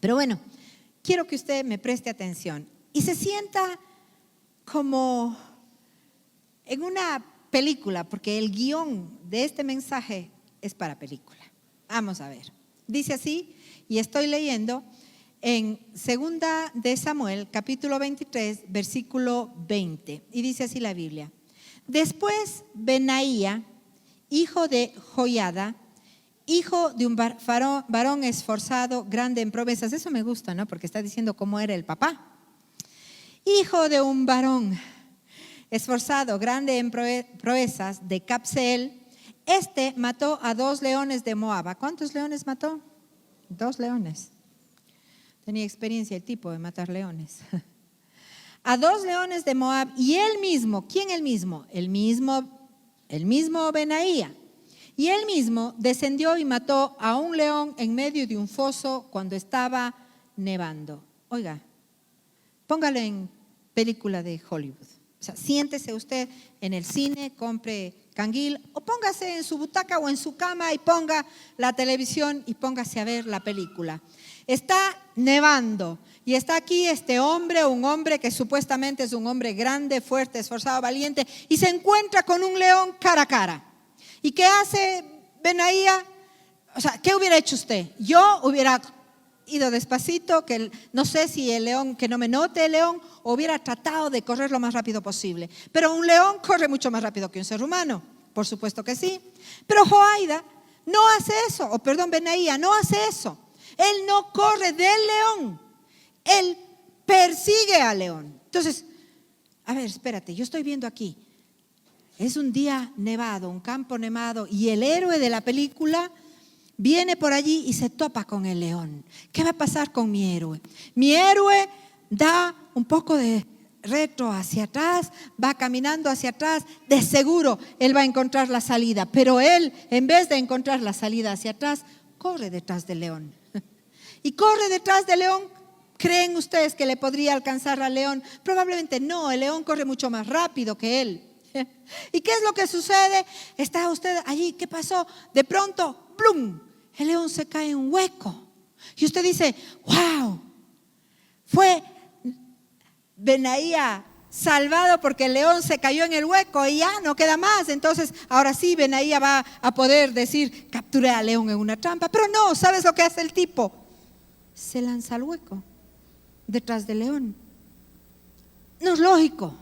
Pero bueno, quiero que usted me preste atención y se sienta como en una película, porque el guión de este mensaje es para película. Vamos a ver. Dice así, y estoy leyendo en 2 de Samuel, capítulo 23, versículo 20. Y dice así la Biblia. Después Benaía, hijo de Joiada, hijo de un varón esforzado, grande en proezas. Eso me gusta, ¿no? Porque está diciendo cómo era el papá. Hijo de un varón esforzado, grande en proezas, de Capseel, mató a 2 leones de Moab. ¿Cuántos leones mató? 2 leones. Tenía experiencia el tipo de matar leones. A 2 leones de Moab, y él mismo, ¿quién el mismo? El mismo Benaía. Y él mismo descendió y mató a un león en medio de un foso cuando estaba nevando. Oiga, póngalo en película de Hollywood. O sea, siéntese usted en el cine, compre canguil o póngase en su butaca o en su cama y ponga la televisión y póngase a ver la película. Está nevando y está aquí un hombre que supuestamente es un hombre grande, fuerte, esforzado, valiente, y se encuentra con un león cara a cara. ¿Y qué hace Benaía? O sea, ¿qué hubiera hecho usted? Yo hubiera ido despacito, que no sé si el león, que no me note el león, o hubiera tratado de correr lo más rápido posible. Pero un león corre mucho más rápido que un ser humano, por supuesto que sí. Pero Joiada no hace eso, Benaía no hace eso. Él no corre del león, él persigue al león. Entonces, a ver, espérate, yo estoy viendo aquí. Es un día nevado, un campo nevado, y el héroe de la película viene por allí y se topa con el león. ¿Qué va a pasar con mi héroe? Mi héroe da un poco de retro hacia atrás, va caminando hacia atrás, de seguro él va a encontrar la salida, pero él, en vez de encontrar la salida hacia atrás, corre detrás del león. Y corre detrás del león. ¿Creen ustedes que le podría alcanzar al león? Probablemente no, el león corre mucho más rápido que él. ¿Y qué es lo que sucede? Está usted allí, ¿qué pasó? De pronto, ¡plum!, el león se cae en un hueco. Y usted dice, ¡wow! Fue Benaía salvado porque el león se cayó en el hueco y ya no queda más. Entonces, ahora sí, Benaía va a poder decir, capturé al león en una trampa. Pero no, ¿sabes lo que hace el tipo? Se lanza al hueco detrás del león. No es lógico.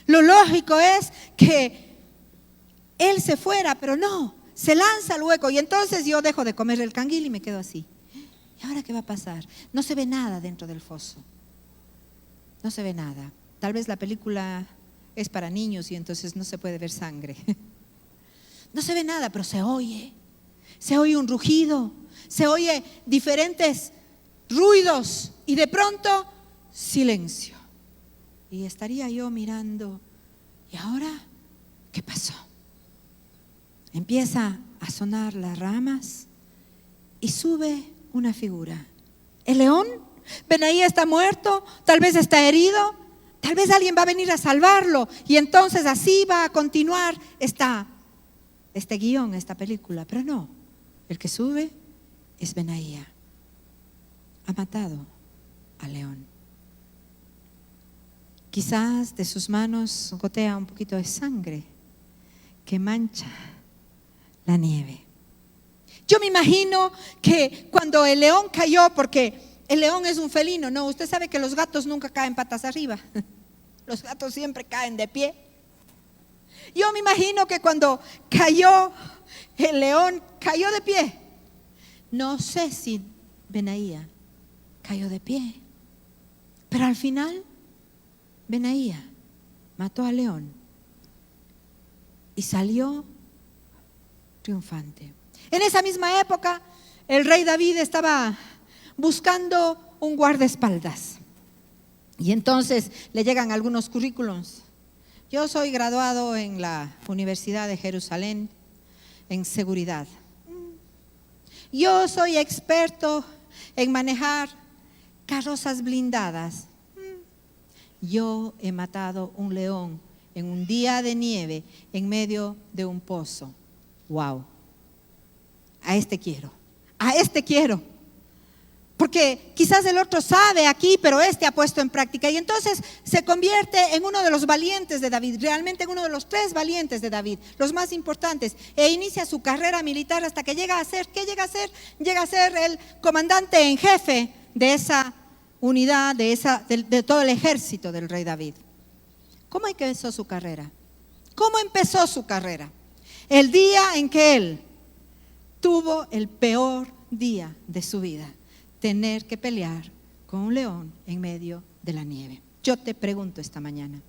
Lo lógico es que él se fuera, pero no, se lanza al hueco. Y entonces yo dejo de comer el canguil y me quedo así. ¿Y ahora qué va a pasar? No se ve nada dentro del foso. No se ve nada. Tal vez la película es para niños y entonces no se puede ver sangre. No se ve nada, pero se oye. Se oye un rugido, se oye diferentes ruidos y de pronto silencio. Y estaría yo mirando, ¿y ahora qué pasó? Empieza a sonar las ramas y sube una figura. ¿El león? Benaía está muerto, tal vez está herido, tal vez alguien va a venir a salvarlo. Y entonces así va a continuar este guión, esta película. Pero no, el que sube es Benaía. Ha matado al león. Quizás de sus manos gotea un poquito de sangre que mancha la nieve. Yo me imagino que cuando el león cayó, porque el león es un felino, no, usted sabe que los gatos nunca caen patas arriba, los gatos siempre caen de pie. Yo me imagino que cuando cayó el león, cayó de pie. No sé si Benaía cayó de pie, pero al final Benaía mató al león y salió triunfante. En esa misma época, el rey David estaba buscando un guardaespaldas. Y entonces le llegan algunos currículums. Yo soy graduado en la Universidad de Jerusalén en seguridad. Yo soy experto en manejar carrozas blindadas. Yo he matado un león en un día de nieve en medio de un pozo. ¡Wow! A este quiero. Porque quizás el otro sabe aquí, pero este ha puesto en práctica. Y entonces se convierte en uno de los valientes de David, realmente en uno de los 3 valientes de David, los más importantes. E inicia su carrera militar hasta que llega a ser, ¿qué llega a ser? Llega a ser el comandante en jefe de esa unidad, de todo el ejército del rey David. ¿Cómo empezó su carrera? ¿Cómo empezó su carrera? El día en que él tuvo el peor día de su vida. Tener que pelear con un león en medio de la nieve. Yo te pregunto esta mañana,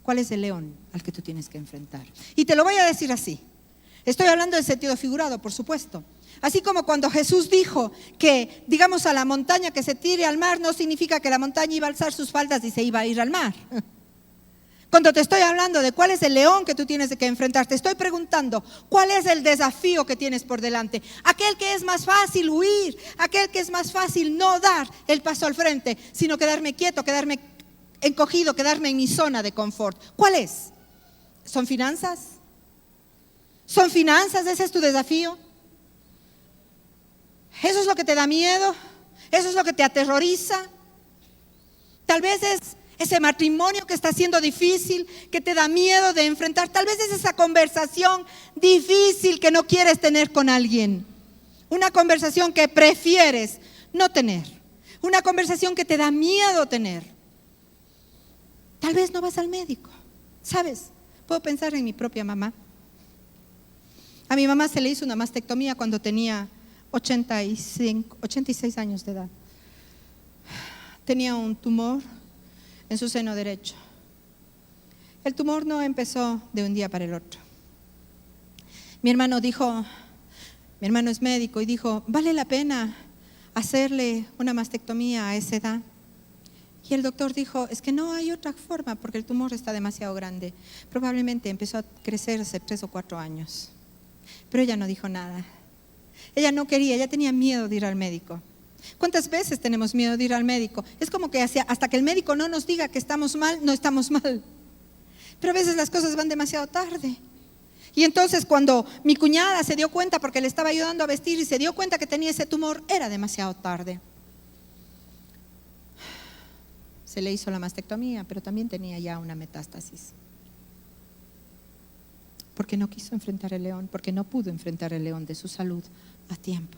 ¿cuál es el león al que tú tienes que enfrentar? Y te lo voy a decir así. Estoy hablando en sentido figurado, por supuesto. Así como cuando Jesús dijo que, digamos, a la montaña que se tire al mar, no significa que la montaña iba a alzar sus faldas y se iba a ir al mar. Cuando te estoy hablando de cuál es el león que tú tienes que enfrentar, te estoy preguntando cuál es el desafío que tienes por delante. Aquel que es más fácil huir, aquel que es más fácil no dar el paso al frente, sino quedarme quieto, quedarme encogido, quedarme en mi zona de confort. ¿Cuál es? ¿Son finanzas? ¿Son finanzas? ¿Ese es tu desafío? ¿Eso es lo que te da miedo? ¿Eso es lo que te aterroriza? Tal vez es ese matrimonio que está siendo difícil, que te da miedo de enfrentar. Tal vez es esa conversación difícil que no quieres tener con alguien. Una conversación que prefieres no tener. Una conversación que te da miedo tener. Tal vez no vas al médico. ¿Sabes? Puedo pensar en mi propia mamá. A mi mamá se le hizo una mastectomía cuando tenía 86 años de edad. Tenía un tumor en su seno derecho. El tumor no empezó de un día para el otro. Mi hermano es médico y dijo, ¿vale la pena hacerle una mastectomía a esa edad? Y el doctor dijo, es que no hay otra forma porque el tumor está demasiado grande. Probablemente empezó a crecer hace 3 o 4 años. Pero ella no dijo nada. Ella no quería, ella tenía miedo de ir al médico. ¿Cuántas veces tenemos miedo de ir al médico? Es como que hasta que el médico no nos diga que estamos mal, no estamos mal. Pero a veces las cosas van demasiado tarde. Y entonces cuando mi cuñada se dio cuenta, porque le estaba ayudando a vestir y se dio cuenta que tenía ese tumor, era demasiado tarde. Se le hizo la mastectomía, pero también tenía ya una metástasis. Porque no quiso enfrentar el león, porque no pudo enfrentar el león de su salud a tiempo.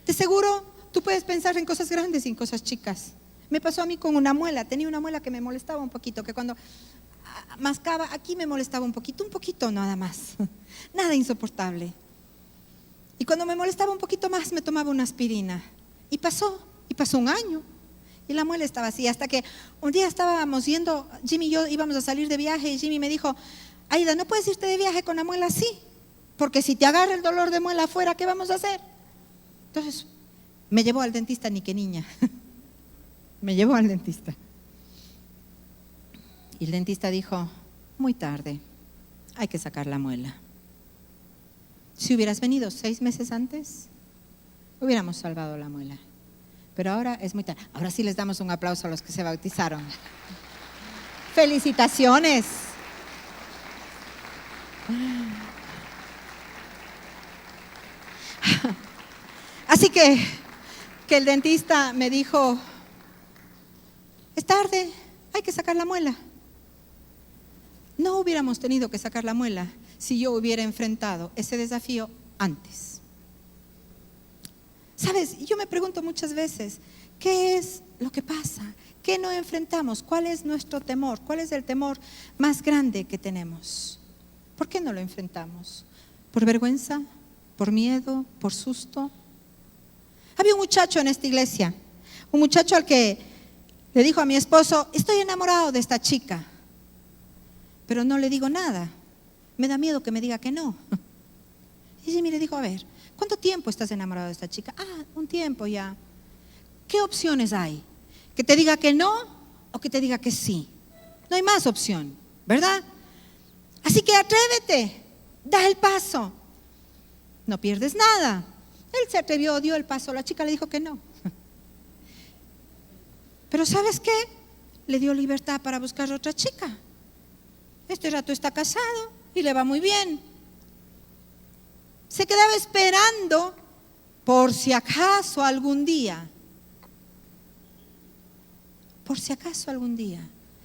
De seguro tú puedes pensar en cosas grandes y en cosas chicas. Me pasó a mí con una muela. Tenía una muela que me molestaba un poquito, que cuando mascaba aquí me molestaba un poquito nada más. Nada insoportable. Y cuando me molestaba un poquito más me tomaba una aspirina. Y pasó un año. Y la muela estaba así, hasta que un día estábamos yendo, Jimmy y yo íbamos a salir de viaje y Jimmy me dijo, Aida, no puedes irte de viaje con la muela así, porque si te agarra el dolor de muela afuera, ¿qué vamos a hacer? Entonces me llevó al dentista, ni que niña. Me llevó al dentista. Y el dentista dijo, muy tarde, hay que sacar la muela. Si hubieras venido 6 meses antes, hubiéramos salvado la muela. Pero ahora es muy tarde. Ahora sí les damos un aplauso a los que se bautizaron. ¡Felicitaciones! Así que el dentista me dijo, es tarde, hay que sacar la muela. No hubiéramos tenido que sacar la muela si yo hubiera enfrentado ese desafío antes. ¿Sabes? Yo me pregunto muchas veces, ¿qué es lo que pasa? ¿Qué no enfrentamos? ¿Cuál es nuestro temor? ¿Cuál es el temor más grande que tenemos? ¿Por qué no lo enfrentamos? ¿Por vergüenza? ¿Por miedo? ¿Por susto? Había un muchacho en esta iglesia, un muchacho al que le dijo a mi esposo, estoy enamorado de esta chica, pero no le digo nada, me da miedo que me diga que no. Y Jimmy le dijo, a ver, ¿cuánto tiempo estás enamorado de esta chica? Un tiempo ya. ¿Qué opciones hay? ¿Que te diga que no o que te diga que sí? No hay más opción, ¿verdad? Así que atrévete, da el paso, no pierdes nada. Él se atrevió, dio el paso, la chica le dijo que no. Pero ¿sabes qué? Le dio libertad para buscar otra chica. Este rato está casado y le va muy bien. Se quedaba esperando por si acaso algún día,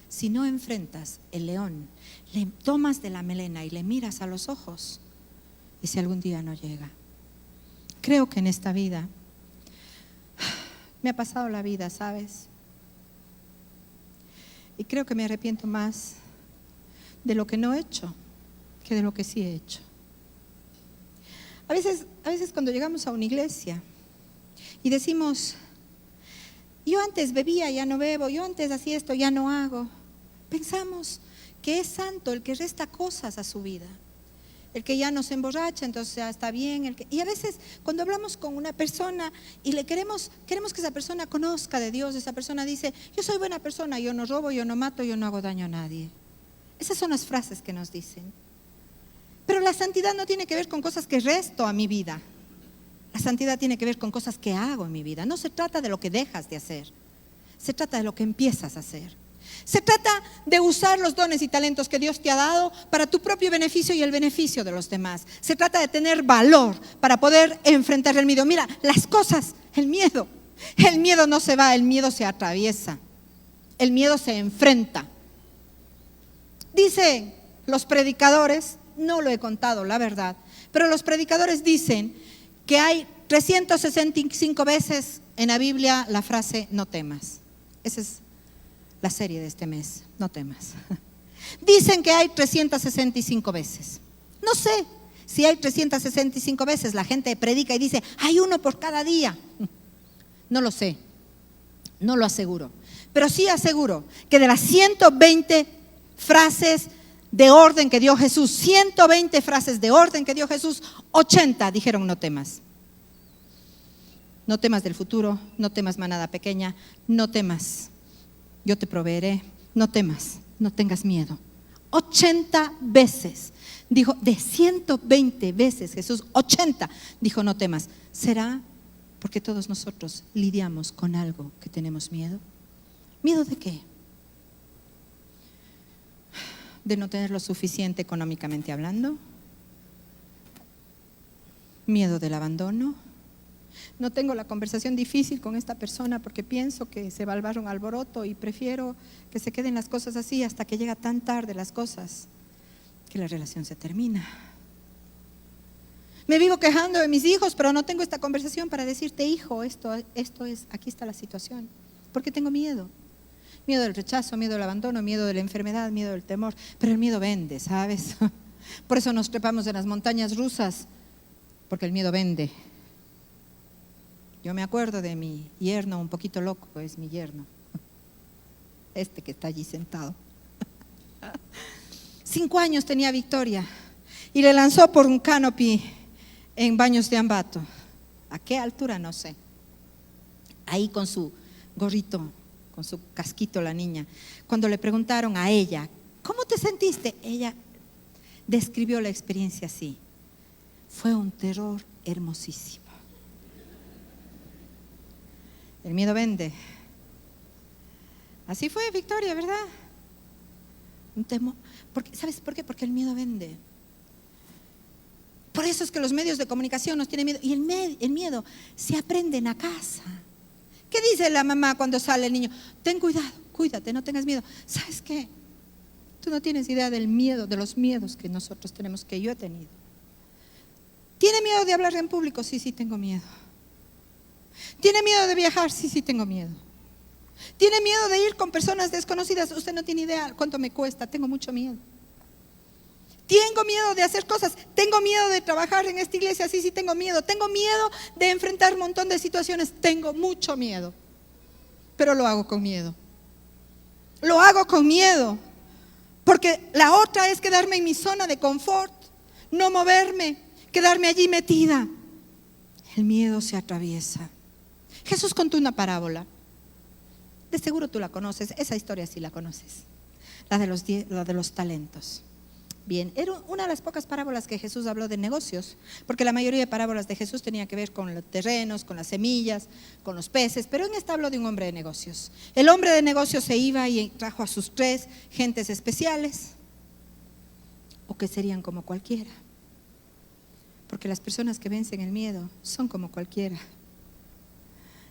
si no enfrentas el león, le tomas de la melena y le miras a los ojos, y si algún día no llega. Creo que en esta vida, me ha pasado la vida, ¿sabes? Y creo que me arrepiento más de lo que no he hecho que de lo que sí he hecho. A veces cuando llegamos a una iglesia y decimos, yo antes bebía, ya no bebo, yo antes hacía esto, ya no hago, pensamos que es santo el que resta cosas a su vida, el que ya no se emborracha, entonces ya está bien. Y a veces cuando hablamos con una persona y le queremos que esa persona conozca de Dios, esa persona dice, yo soy buena persona, yo no robo, yo no mato, yo no hago daño a nadie. Esas son las frases que nos dicen. Pero la santidad no tiene que ver con cosas que resto a mi vida. La santidad tiene que ver con cosas que hago en mi vida. No se trata de lo que dejas de hacer, se trata de lo que empiezas a hacer. Se trata de usar los dones y talentos que Dios te ha dado para tu propio beneficio y el beneficio de los demás. Se trata de tener valor para poder enfrentar el miedo. Mira, las cosas, el miedo no se va, el miedo se atraviesa, el miedo se enfrenta. Dicen los predicadores, no lo he contado, la verdad, pero los predicadores dicen que hay 365 veces en la Biblia la frase no temas. Esa es la serie de este mes, no temas. Dicen que hay 365 veces. No sé si hay 365 veces. La gente predica y dice, hay uno por cada día. No lo sé, no lo aseguro. Pero sí aseguro que de las 120 frases de orden que dio Jesús, 120 frases de orden que dio Jesús, 80 dijeron no temas. No temas del futuro, no temas manada pequeña, no temas, yo te proveeré, no temas, no tengas miedo. 80 veces dijo, de 120 veces Jesús, 80 dijo no temas. ¿Será porque todos nosotros lidiamos con algo que tenemos miedo? ¿Miedo de qué? ¿De no tener lo suficiente económicamente hablando? ¿Miedo del abandono? No tengo la conversación difícil con esta persona porque pienso que se va a armar un alboroto y prefiero que se queden las cosas así hasta que llega tan tarde las cosas que la relación se termina. Me vivo quejando de mis hijos, pero no tengo esta conversación para decirte, hijo, esto es, aquí está la situación. Porque tengo miedo. Miedo del rechazo, miedo del abandono, miedo de la enfermedad, miedo del temor. Pero el miedo vende, ¿sabes? Por eso nos trepamos en las montañas rusas, porque el miedo vende. Yo me acuerdo de mi yerno, un poquito loco, es mi yerno. Este que está allí sentado. 5 años tenía Victoria y le lanzó por un canopy en Baños de Ambato. ¿A qué altura? No sé. Ahí con su gorrito, con su casquito la niña. Cuando le preguntaron a ella, ¿cómo te sentiste? Ella describió la experiencia así. Fue un terror hermosísimo. El miedo vende. Así fue Victoria, ¿verdad? Un temor. ¿Sabes por qué? Porque el miedo vende. Por eso es que los medios de comunicación nos tienen miedo. Y el miedo se aprende en la casa. ¿Qué dice la mamá cuando sale el niño? Ten cuidado, cuídate, no tengas miedo. ¿Sabes qué? Tú no tienes idea del miedo, de los miedos que nosotros tenemos, que yo he tenido. ¿Tiene miedo de hablar en público? Sí, sí, tengo miedo. ¿Tiene miedo de viajar? Sí, sí, tengo miedo. ¿Tiene miedo de ir con personas desconocidas? Usted no tiene idea cuánto me cuesta, tengo mucho miedo. Tengo miedo de hacer cosas, tengo miedo de trabajar en esta iglesia, sí, sí, tengo miedo de enfrentar un montón de situaciones, tengo mucho miedo, pero lo hago con miedo. Lo hago con miedo, porque la otra es quedarme en mi zona de confort, no moverme, quedarme allí metida. El miedo se atraviesa. Jesús contó una parábola, de seguro tú la conoces, esa historia sí la conoces, la de los talentos. Bien, era una de las pocas parábolas que Jesús habló de negocios, porque la mayoría de parábolas de Jesús tenía que ver con los terrenos, con las semillas, con los peces, pero en esta habló de un hombre de negocios. El hombre de negocios se iba y trajo a sus 3 gentes especiales, o que serían como cualquiera. Porque las personas que vencen el miedo son como cualquiera.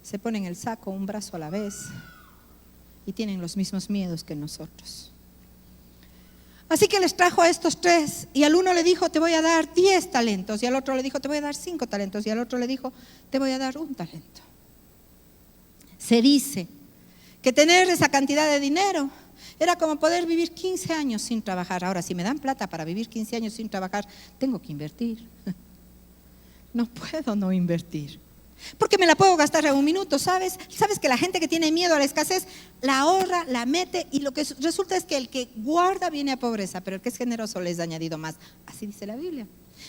Se ponen el saco un brazo a la vez y tienen los mismos miedos que nosotros. Así que les trajo a estos 3 y al uno le dijo, te voy a dar 10 talentos, y al otro le dijo, te voy a dar 5 talentos, y al otro le dijo, te voy a dar 1 talento. Se dice que tener esa cantidad de dinero era como poder vivir 15 años sin trabajar. Ahora, si me dan plata para vivir 15 años sin trabajar, tengo que invertir. No puedo no invertir. Porque me la puedo gastar en un minuto, ¿sabes? Sabes que la gente que tiene miedo a la escasez, la ahorra, la mete, y lo que resulta es que el que guarda viene a pobreza, pero el que es generoso les ha añadido más. Así dice la Biblia.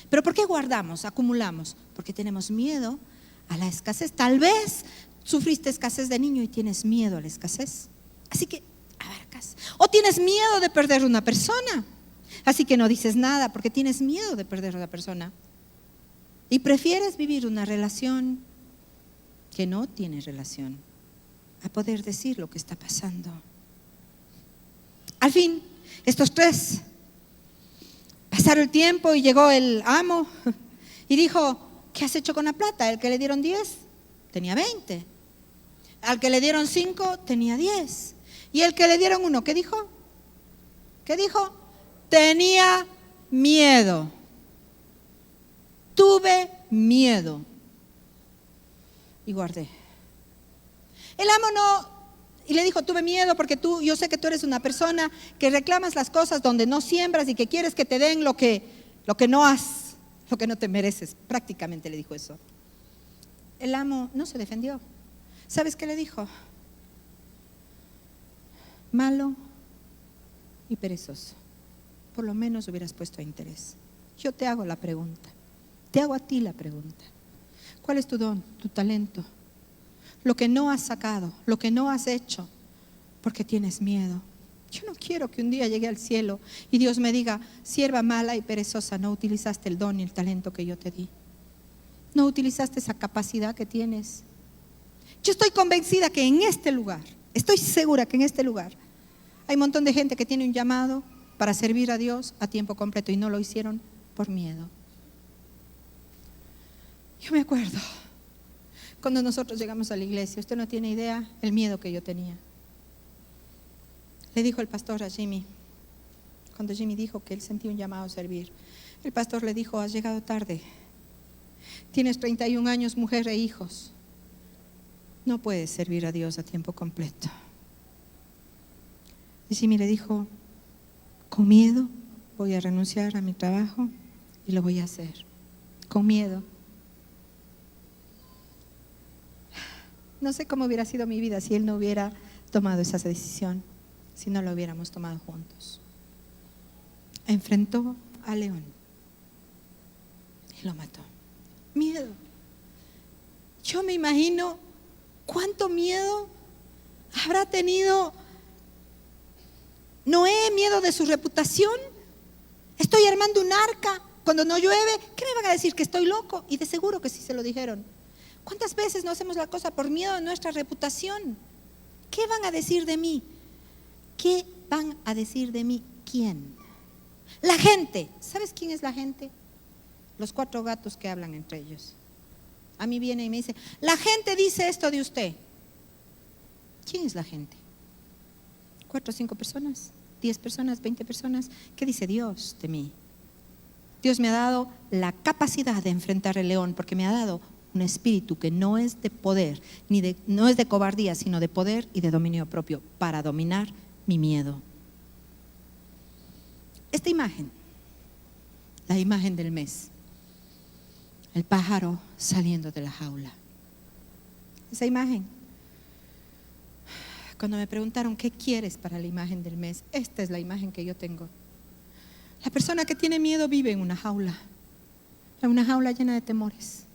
¿Pero por qué guardamos, acumulamos? Porque tenemos miedo a la escasez. Tal vez sufriste escasez de niño y tienes miedo a la escasez. Así que abarcas. O tienes miedo de perder una persona. Así que no dices nada porque tienes miedo de perder a una persona. Y prefieres vivir una relación que no tiene relación a poder decir lo que está pasando. Al fin, estos 3 pasaron el tiempo y llegó el amo y dijo, ¿qué has hecho con la plata? El que le dieron 10 tenía 20. Al que le dieron 5 tenía 10. Y el que le dieron 1, ¿qué dijo? ¿Qué dijo? Tenía miedo. Tuve miedo. Y guardé. El amo no, y le dijo, tuve miedo porque yo sé que tú eres una persona que reclamas las cosas donde no siembras y que quieres que te den lo que no te mereces. Prácticamente le dijo eso. El amo no se defendió. ¿Sabes qué le dijo? Malo y perezoso. Por lo menos hubieras puesto interés. Yo te hago la pregunta. Te hago a ti la pregunta. ¿Cuál es tu don, tu talento? Lo que no has sacado, lo que no has hecho, porque tienes miedo. Yo no quiero que un día llegue al cielo y Dios me diga, sierva mala y perezosa, no utilizaste el don y el talento que yo te di. No utilizaste esa capacidad que tienes. Yo estoy convencida que en este lugar, estoy segura que en este lugar, hay un montón de gente que tiene un llamado para servir a Dios a tiempo completo y no lo hicieron por miedo. Yo me acuerdo, cuando nosotros llegamos a la iglesia, usted no tiene idea el miedo que yo tenía. Le dijo el pastor a Jimmy, cuando Jimmy dijo que él sentía un llamado a servir, el pastor le dijo, has llegado tarde, tienes 31 años, mujer e hijos, no puedes servir a Dios a tiempo completo. Y Jimmy le dijo, con miedo voy a renunciar a mi trabajo y lo voy a hacer, con miedo. No sé cómo hubiera sido mi vida si él no hubiera tomado esa decisión, si no lo hubiéramos tomado juntos. Enfrentó al león y lo mató. Miedo. Yo me imagino cuánto miedo habrá tenido Noé, miedo de su reputación. Estoy armando un arca, cuando no llueve, ¿qué me van a decir? ¿Que estoy loco? Y de seguro que sí se lo dijeron. ¿Cuántas veces no hacemos la cosa por miedo a nuestra reputación? ¿Qué van a decir de mí? ¿Qué van a decir de mí? ¿Quién? La gente. ¿Sabes quién es la gente? Los 4 gatos que hablan entre ellos. A mí viene y me dice, la gente dice esto de usted. ¿Quién es la gente? 4 o 5 personas, 10 personas, 20 personas. ¿Qué dice Dios de mí? Dios me ha dado la capacidad de enfrentar el león porque me ha dado un espíritu que no es de poder, no es de cobardía, sino de poder y de dominio propio para dominar mi miedo. Esta imagen, la imagen del mes, el pájaro saliendo de la jaula. Esa imagen, cuando me preguntaron qué quieres para la imagen del mes, esta es la imagen que yo tengo. La persona que tiene miedo vive en una jaula llena de temores,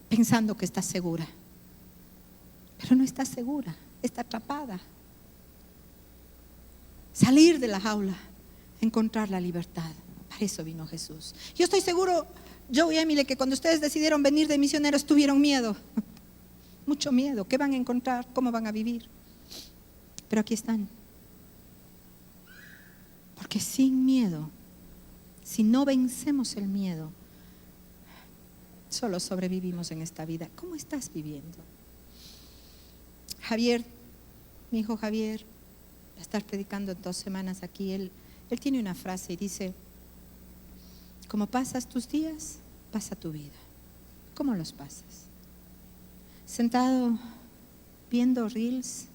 pensando que está segura, pero no está segura, está atrapada. Salir de la jaula, encontrar la libertad, para eso vino Jesús. Yo estoy seguro, Joe y Emily, que cuando ustedes decidieron venir de misioneros tuvieron miedo, mucho miedo. ¿Qué van a encontrar? ¿Cómo van a vivir? Pero aquí están. Porque sin miedo, si no vencemos el miedo, Solo sobrevivimos en esta vida. ¿Cómo estás viviendo? Javier, mi hijo Javier, va a estar predicando en 2 semanas aquí. Él tiene una frase y dice: como pasas tus días, pasa tu vida. ¿Cómo los pasas? Sentado viendo reels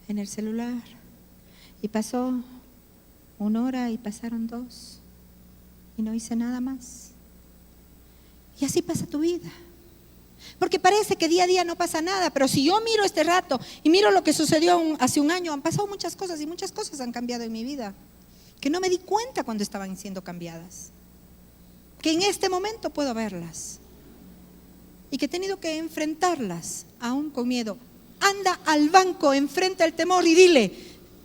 en el celular, y pasó 1 hora y pasaron 2 y no hice nada más. Y así pasa tu vida. Porque parece que día a día no pasa nada, pero si yo miro este rato y miro lo que sucedió hace 1 año, han pasado muchas cosas y muchas cosas han cambiado en mi vida, que no me di cuenta cuando estaban siendo cambiadas, que en este momento puedo verlas y que he tenido que enfrentarlas aún con miedo. Anda al banco, enfrenta el temor y dile: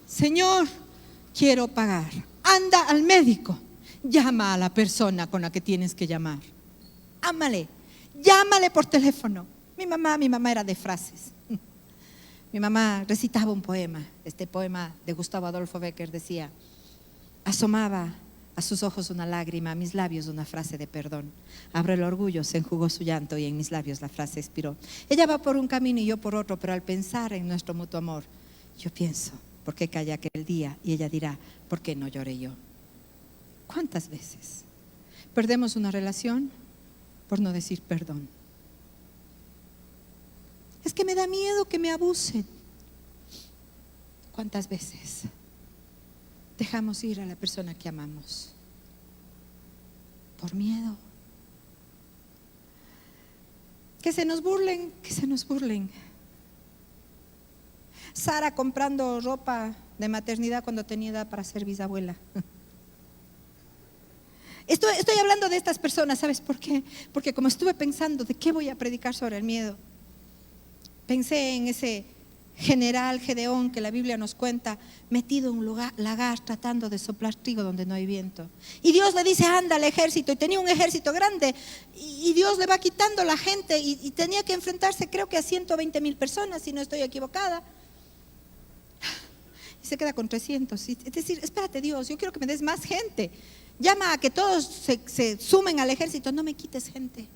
Señor, quiero pagar. Anda al médico, llama a la persona con la que tienes que llamar. Ámale, llámale por teléfono. Mi mamá era de frases. Mi mamá recitaba un poema. Este poema de Gustavo Adolfo Bécquer decía: asomaba a sus ojos una lágrima, a mis labios una frase de perdón. Abro el orgullo, se enjugó su llanto y en mis labios la frase expiró. Ella va por un camino y yo por otro, pero al pensar en nuestro mutuo amor, yo pienso: ¿por qué callé aquel día? Y ella dirá: ¿por qué no lloré yo? ¿Cuántas veces perdemos una relación por no decir perdón? Es que me da miedo que me abusen. ¿Cuántas veces dejamos ir a la persona que amamos por miedo? Que se nos burlen, que se nos burlen. Sara comprando ropa de maternidad cuando tenía edad para ser bisabuela. Estoy hablando de estas personas, ¿sabes por qué? Porque como estuve pensando de qué voy a predicar sobre el miedo, pensé en ese general Gedeón que la Biblia nos cuenta, metido en un lagar tratando de soplar trigo donde no hay viento. Y Dios le dice: anda al ejército. Y tenía un ejército grande y Dios le va quitando la gente y tenía que enfrentarse, creo que a 120,000 personas, si no estoy equivocada. Y se queda con 300. Es decir, espérate Dios, yo quiero que me des más gente. Llama a que todos se sumen al ejército, no me quites gente.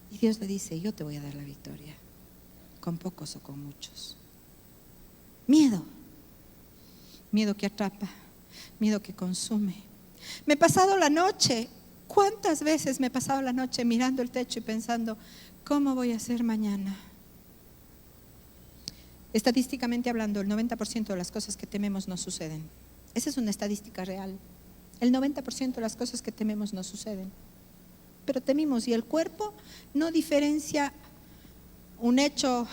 Y Dios le dice: yo te voy a dar la victoria, con pocos o con muchos. Miedo que atrapa, miedo que consume. Me he pasado la noche, ¿cuántas veces me he pasado la noche mirando el techo y pensando: ¿cómo voy a hacer mañana? Estadísticamente hablando, el 90% de las cosas que tememos no suceden. Esa es una estadística real. El 90% de las cosas que tememos no suceden. Pero temimos, y el cuerpo no diferencia un hecho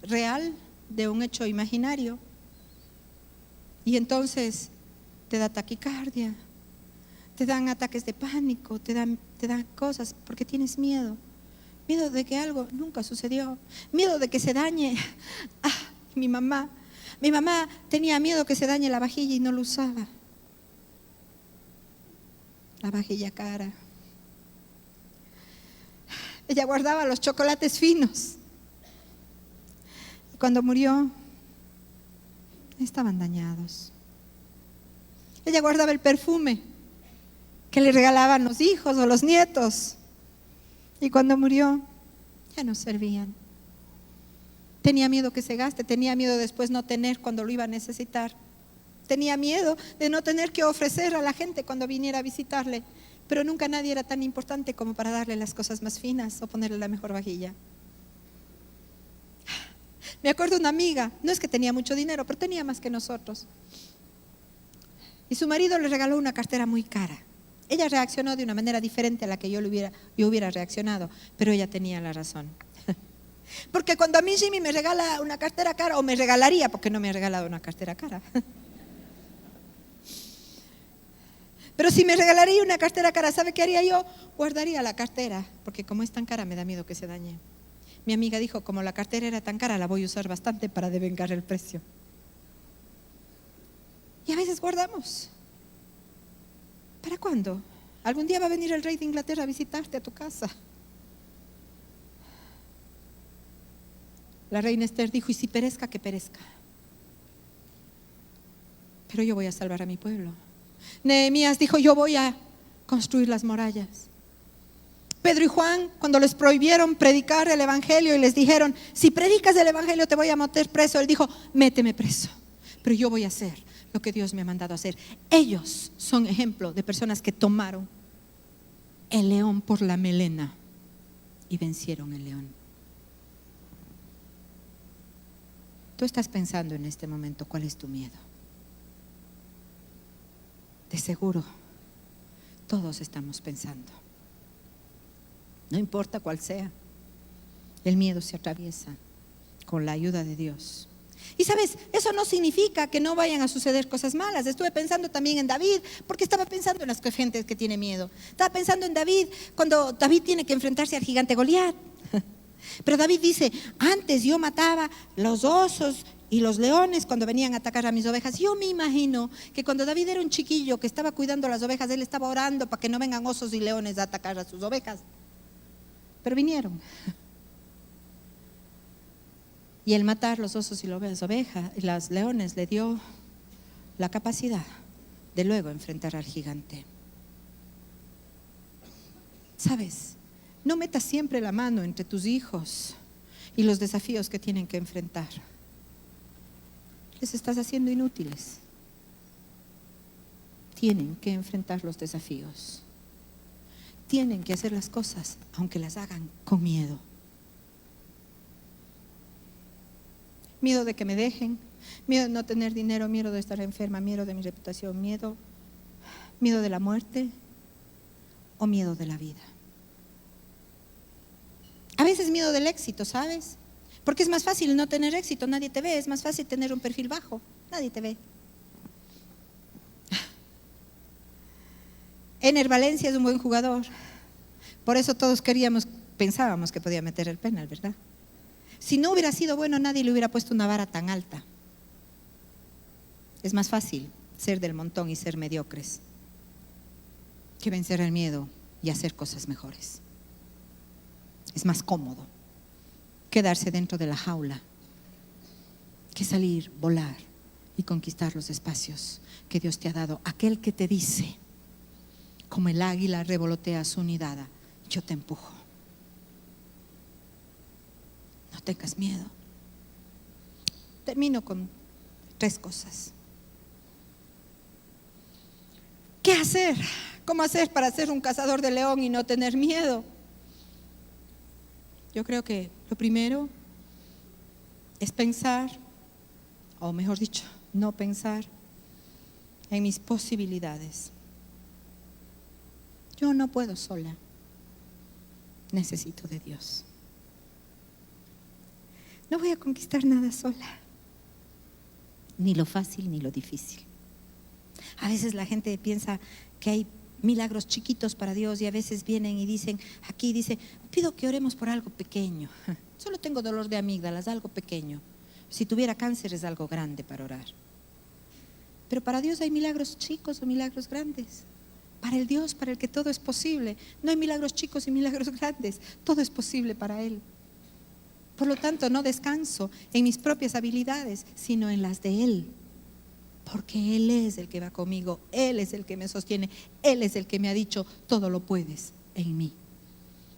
real de un hecho imaginario. Y entonces te da taquicardia, te dan ataques de pánico, te dan cosas porque tienes miedo. Miedo de que algo nunca sucedió. Miedo de que se dañe. Mi mamá tenía miedo que se dañe la vajilla y no lo usaba. La vajilla cara. Ella guardaba los chocolates finos. Y cuando murió, estaban dañados. Ella guardaba el perfume que le regalaban los hijos o los nietos. Y cuando murió, ya no servían. Tenía miedo que se gaste, tenía miedo después no tener cuando lo iba a necesitar. Tenía miedo de no tener que ofrecer a la gente cuando viniera a visitarle. Pero nunca nadie era tan importante como para darle las cosas más finas o ponerle la mejor vajilla. Me acuerdo de una amiga, no es que tenía mucho dinero, pero tenía más que nosotros. Y su marido le regaló una cartera muy cara. Ella reaccionó de una manera diferente a la que yo hubiera reaccionado, pero ella tenía la razón. Porque cuando a mí Jimmy me regala una cartera cara, o me regalaría, porque no me ha regalado una cartera cara. Pero si me regalaría una cartera cara, ¿sabe qué haría yo? Guardaría la cartera, porque como es tan cara me da miedo que se dañe. Mi amiga dijo: como la cartera era tan cara, la voy a usar bastante para devengar el precio. Y a veces guardamos. ¿Para cuándo? Algún día va a venir el rey de Inglaterra a visitarte a tu casa. La reina Esther dijo: y si perezca, que perezca. Pero yo voy a salvar a mi pueblo. Nehemías dijo: yo voy a construir las murallas. Pedro y Juan, cuando les prohibieron predicar el evangelio y les dijeron, si predicas el evangelio te voy a meter preso, él dijo, méteme preso, pero yo voy a hacer lo que Dios me ha mandado a hacer. Ellos son ejemplo de personas que tomaron el león por la melena y vencieron el león. Tú estás pensando en este momento, ¿cuál es tu miedo? De seguro, todos estamos pensando. No importa cuál sea, el miedo se atraviesa con la ayuda de Dios. Y sabes, eso no significa que no vayan a suceder cosas malas. Estuve pensando también en David, porque estaba pensando en las gentes que tienen miedo. Estaba pensando en David, cuando David tiene que enfrentarse al gigante Goliat. Pero David dice, antes yo mataba los osos y los leones cuando venían a atacar a mis ovejas. Yo me imagino que cuando David era un chiquillo que estaba cuidando las ovejas, él estaba orando para que no vengan osos y leones a atacar a sus ovejas. Pero vinieron. Y el matar los osos y las ovejas y las leones le dio la capacidad de luego enfrentar al gigante. ¿Sabes? No metas siempre la mano entre tus hijos y los desafíos que tienen que enfrentar. Les estás haciendo inútiles. Tienen que enfrentar los desafíos. Tienen que hacer las cosas, aunque las hagan con miedo. Miedo de que me dejen, miedo de no tener dinero, miedo de estar enferma, miedo de mi reputación, miedo de la muerte o miedo de la vida. A veces miedo del éxito, ¿sabes? Porque es más fácil no tener éxito, nadie te ve. Es más fácil tener un perfil bajo, nadie te ve. Ener Valencia es un buen jugador. Por eso todos pensábamos que podía meter el penal, ¿verdad? Si no hubiera sido bueno, nadie le hubiera puesto una vara tan alta. Es más fácil ser del montón y ser mediocres que vencer el miedo y hacer cosas mejores. Es más cómodo quedarse dentro de la jaula que salir, volar y conquistar los espacios que Dios te ha dado. Aquel que te dice, como el águila revolotea su nidada, yo te empujo. No tengas miedo. Termino con 3 cosas. ¿Qué hacer? ¿Cómo hacer para ser un cazador de león y no tener miedo? Yo creo que lo primero es pensar, o mejor dicho, no pensar en mis posibilidades. Yo no puedo sola. Necesito de Dios. No voy a conquistar nada sola. Ni lo fácil ni lo difícil. A veces la gente piensa que hay milagros chiquitos para Dios y a veces vienen y dicen, aquí dice, pido que oremos por algo pequeño. Solo tengo dolor de amígdalas, algo pequeño. Si tuviera cáncer es algo grande para orar. Pero para Dios hay milagros chicos o milagros grandes. Para el Dios, para el que todo es posible, no hay milagros chicos y milagros grandes. Todo es posible para Él. Por lo tanto, no descanso en mis propias habilidades, sino en las de Él. Porque Él es el que va conmigo, Él es el que me sostiene, Él es el que me ha dicho, todo lo puedes en mí.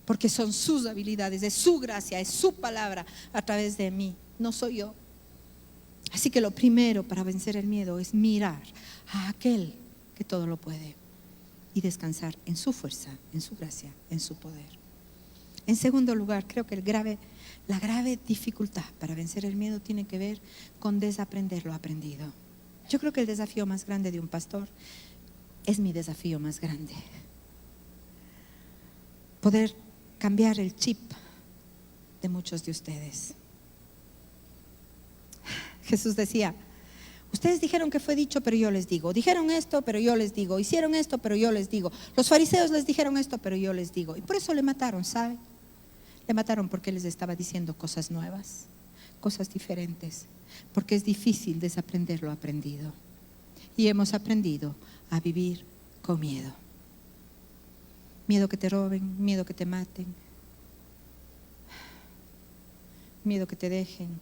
Porque son sus habilidades, es su gracia, es su palabra a través de mí, no soy yo. Así que lo primero para vencer el miedo es mirar a aquel que todo lo puede y descansar en su fuerza, en su gracia, en su poder. En segundo lugar, creo que la grave dificultad para vencer el miedo tiene que ver con desaprender lo aprendido. Yo creo que el desafío más grande de un pastor es mi desafío más grande. Poder cambiar el chip de muchos de ustedes. Jesús decía, ustedes dijeron que fue dicho, pero yo les digo. Dijeron esto, pero yo les digo. Hicieron esto, pero yo les digo. Los fariseos les dijeron esto, pero yo les digo. Y por eso le mataron, ¿sabe? Le mataron porque les estaba diciendo cosas nuevas, cosas diferentes. Porque es difícil desaprender lo aprendido. Y hemos aprendido a vivir con miedo. Miedo que te roben, miedo que te maten, miedo que te dejen,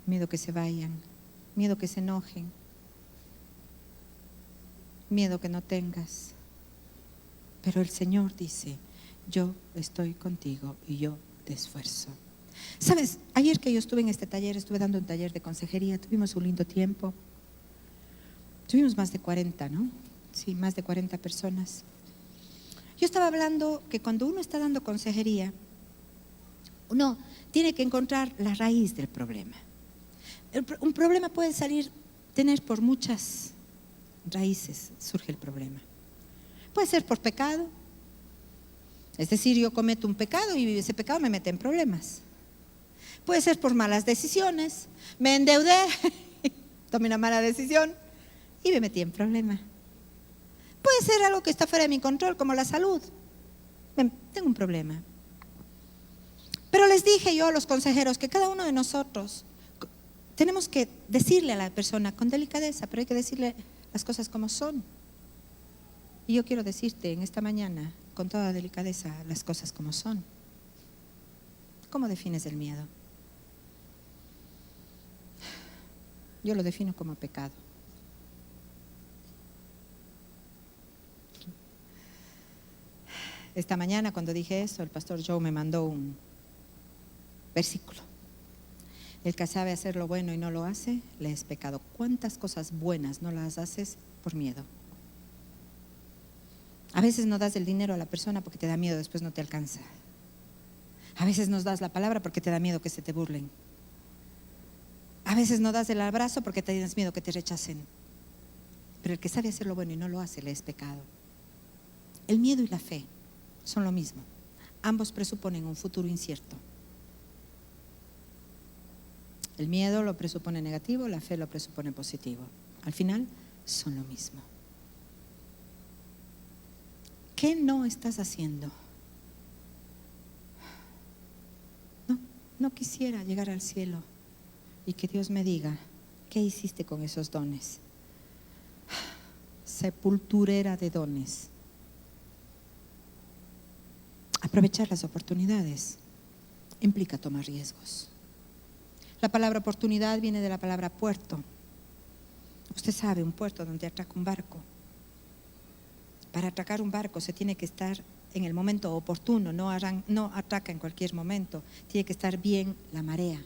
miedo que se vayan, miedo que se enojen, miedo que no tengas, Pero el Señor dice, yo estoy contigo y yo te esfuerzo. ¿Sabes? Ayer que yo estuve en este taller, estuve dando un taller de consejería, tuvimos un lindo tiempo. Tuvimos más de 40, ¿no? Sí, más de 40 personas. Yo estaba hablando que cuando uno está dando consejería, uno tiene que encontrar la raíz del problema. Un problema puede tener por muchas raíces, surge el problema. Puede ser por pecado, es decir, yo cometo un pecado y ese pecado me mete en problemas. Puede ser por malas decisiones, me endeudé, tomé una mala decisión y me metí en problema. Puede ser algo que está fuera de mi control, como la salud. Tengo un problema. Pero les dije yo a los consejeros que cada uno de nosotros tenemos que decirle a la persona con delicadeza, pero hay que decirle las cosas como son. Y yo quiero decirte en esta mañana, con toda delicadeza, las cosas como son. ¿Cómo defines el miedo? Yo lo defino como pecado. Esta mañana cuando dije eso, el pastor Joe me mandó un versículo. El que sabe hacer lo bueno y no lo hace, le es pecado. ¿Cuántas cosas buenas no las haces por miedo? A veces no das el dinero a la persona porque te da miedo, después no te alcanza. A veces no das la palabra porque te da miedo que se te burlen. A veces no das el abrazo porque te tienes miedo que te rechacen. Pero el que sabe hacer lo bueno y no lo hace, le es pecado. El miedo y la fe son lo mismo. Ambos presuponen un futuro incierto. El miedo lo presupone negativo, la fe lo presupone positivo. Al final son lo mismo. ¿Qué no estás haciendo? No quisiera llegar al cielo y que Dios me diga, ¿qué hiciste con esos dones? Sepulturera de dones. Aprovechar las oportunidades implica tomar riesgos. La palabra oportunidad viene de la palabra puerto. Usted sabe, un puerto donde atraca un barco. Para atracar un barco se tiene que estar en el momento oportuno, no atraca en cualquier momento. Tiene que estar bien la marea.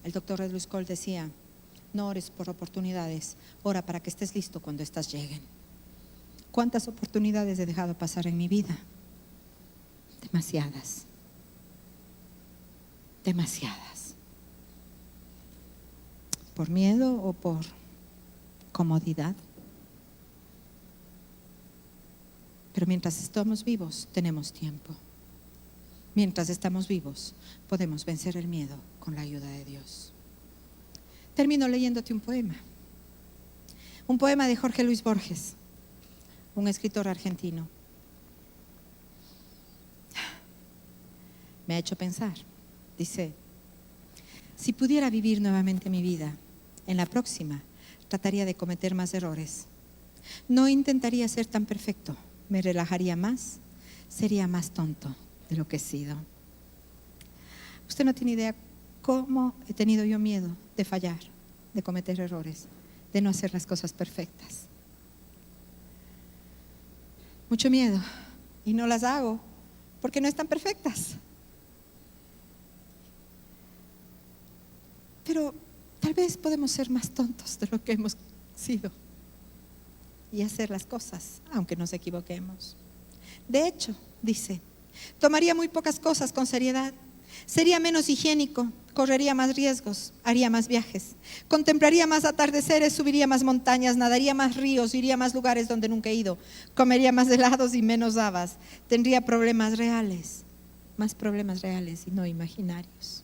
El doctor Red Cole decía, no ores por oportunidades, ora para que estés listo cuando estas lleguen. ¿Cuántas oportunidades he dejado pasar en mi vida? Demasiadas. Demasiadas. ¿Por miedo o por comodidad? Pero mientras estamos vivos, tenemos tiempo. Mientras estamos vivos, podemos vencer el miedo con la ayuda de Dios. Termino leyéndote un poema. Un poema de Jorge Luis Borges, un escritor argentino. Me ha hecho pensar. Dice, si pudiera vivir nuevamente mi vida, en la próxima trataría de cometer más errores. No intentaría ser tan perfecto. Me relajaría más, sería más tonto de lo que he sido. Usted no tiene idea cómo he tenido yo miedo de fallar, de cometer errores, de no hacer las cosas perfectas. Mucho miedo, y no las hago porque no están perfectas. Pero tal vez podemos ser más tontos de lo que hemos sido y hacer las cosas, aunque nos equivoquemos. De hecho, dice, tomaría muy pocas cosas con seriedad, sería menos higiénico, correría más riesgos, haría más viajes, contemplaría más atardeceres, subiría más montañas, nadaría más ríos, iría a más lugares donde nunca he ido, comería más helados y menos habas, tendría problemas reales, más problemas reales y no imaginarios.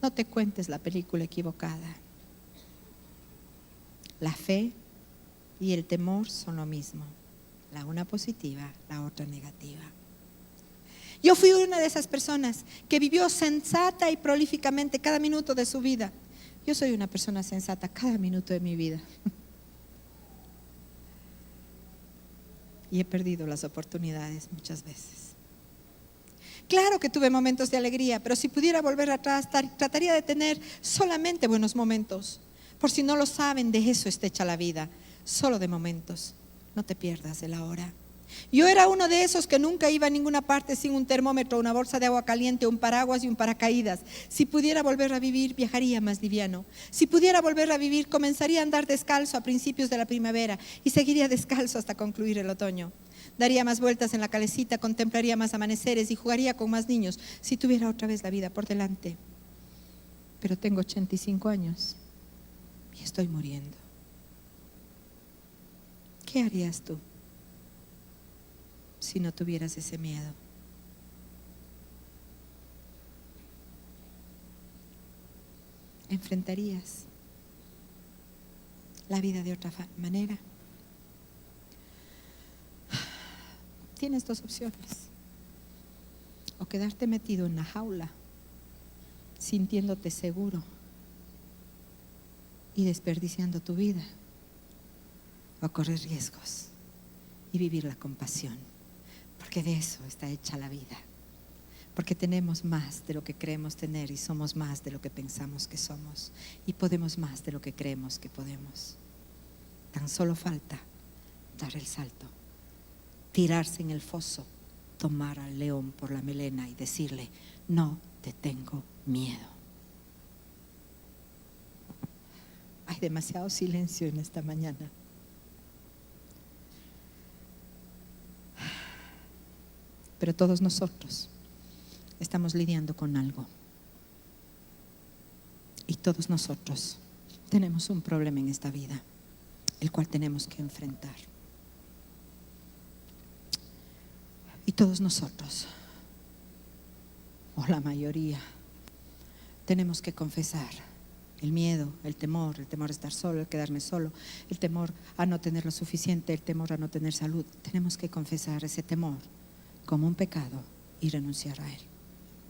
No te cuentes la película equivocada. La fe y el temor son lo mismo, la una positiva, la otra negativa. Yo fui una de esas personas que vivió sensata y prolíficamente cada minuto de su vida. Yo soy una persona sensata cada minuto de mi vida. Y he perdido las oportunidades muchas veces. Claro que tuve momentos de alegría, pero si pudiera volver atrás, trataría de tener solamente buenos momentos. Por si no lo saben, de eso está hecha la vida. Solo de momentos, No te pierdas de la hora. Yo era uno de esos que nunca iba a ninguna parte sin un termómetro, una bolsa de agua caliente, un paraguas y un paracaídas. Si pudiera volver a vivir, viajaría más liviano. Si pudiera volver a vivir, comenzaría a andar descalzo a principios de la primavera y seguiría descalzo hasta concluir el otoño. Daría más vueltas en la calecita, contemplaría más amaneceres y jugaría con más niños si tuviera otra vez la vida por delante. Pero tengo 85 años y estoy muriendo. ¿Qué harías tú si no tuvieras ese miedo? ¿Enfrentarías la vida de otra manera? Tienes dos opciones: o quedarte metido en la jaula sintiéndote seguro y desperdiciando tu vida, o correr riesgos y vivir la compasión, porque de eso está hecha la vida, porque tenemos más de lo que creemos tener y somos más de lo que pensamos que somos y podemos más de lo que creemos que podemos. Tan solo falta dar el salto, tirarse en el foso, tomar al león por la melena y decirle: no te tengo miedo. Hay demasiado silencio en esta mañana. Pero todos nosotros estamos lidiando con algo. Y todos nosotros tenemos un problema en esta vida, el cual tenemos que enfrentar. Y todos nosotros, o la mayoría, tenemos que confesar el miedo, el temor a estar solo, el quedarme solo, el temor a no tener lo suficiente, el temor a no tener salud. Tenemos que confesar ese temor como un pecado y renunciar a él.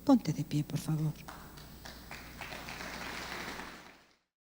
Ponte de pie, por favor.